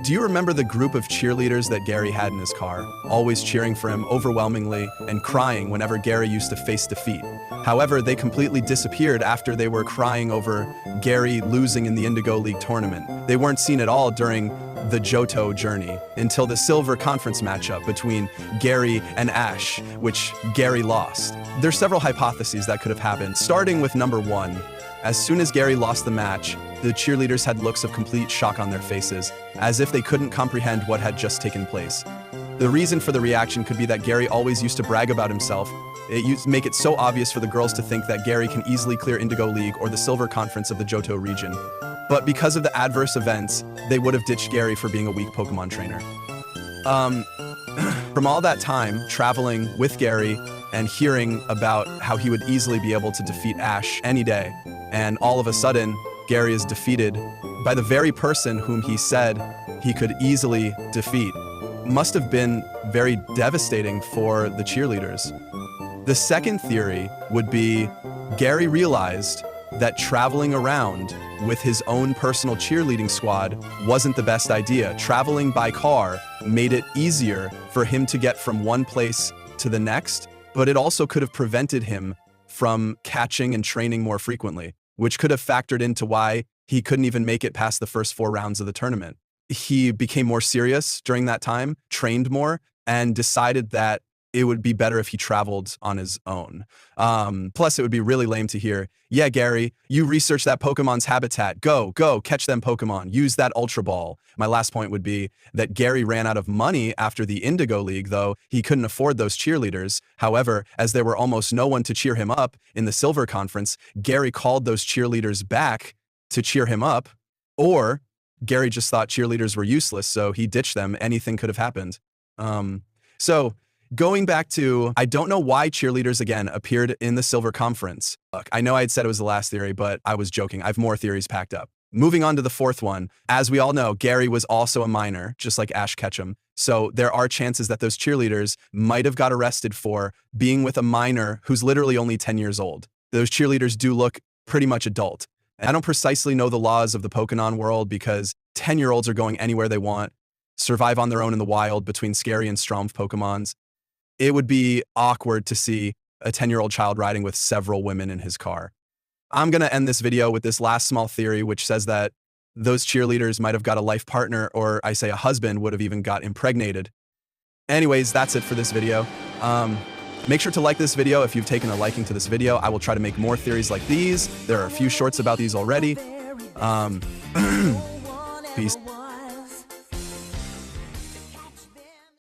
Do you remember the group of cheerleaders that Gary had in his car, always cheering for him overwhelmingly and crying whenever Gary used to face defeat? However, they completely disappeared after they were crying over Gary losing in the Indigo League tournament. They weren't seen at all during the Johto journey until the silver conference matchup between Gary and Ash, which Gary lost. There's several hypotheses that could have happened, starting with number one. As soon as Gary lost the match, the cheerleaders had looks of complete shock on their faces, as if they couldn't comprehend what had just taken place. The reason for the reaction could be that Gary always used to brag about himself. It used to make it so obvious for the girls to think that Gary can easily clear Indigo League or the Silver Conference of the Johto region. But because of the adverse events, they would have ditched Gary for being a weak Pokemon trainer. From all that time, traveling with Gary and hearing about how he would easily be able to defeat Ash any day, and all of a sudden, Gary is defeated by the very person whom he said he could easily defeat, must have been very devastating for the cheerleaders. The second theory would be Gary realized that traveling around with his own personal cheerleading squad wasn't the best idea. Traveling by car made it easier for him to get from one place to the next, but it also could have prevented him from catching and training more frequently, which could have factored into why he couldn't even make it past the first 4 rounds of the tournament. He became more serious during that time, trained more, and decided that it would be better if he traveled on his own. Plus, it would be really lame to hear, yeah, Gary, you research that Pokemon's habitat. Go, catch them Pokemon. Use that Ultra Ball. My last point would be that Gary ran out of money after the Indigo League, though. He couldn't afford those cheerleaders. However, as there were almost no one to cheer him up in the Silver Conference, Gary called those cheerleaders back to cheer him up, or Gary just thought cheerleaders were useless, so he ditched them. Anything could have happened. So going back to, I don't know why cheerleaders again appeared in the Silver Conference. Look, I know I had said it was the last theory, but I was joking. I have more theories packed up. Moving on to the fourth one. As we all know, Gary was also a minor, just like Ash Ketchum. So there are chances that those cheerleaders might have got arrested for being with a minor who's literally only 10 years old. Those cheerleaders do look pretty much adult. I don't precisely know the laws of the Pokemon world because 10-year-olds are going anywhere they want, survive on their own in the wild between scary and Strumpf Pokemons. It would be awkward to see a 10-year-old child riding with several women in his car. I'm going to end this video with this last small theory, which says that those cheerleaders might have got a life partner, or I say a husband would have even got impregnated. Anyways, that's it for this video. Make sure to like this video if you've taken a liking to this video. I will try to make more theories like these. There are a few shorts about these already. Peace.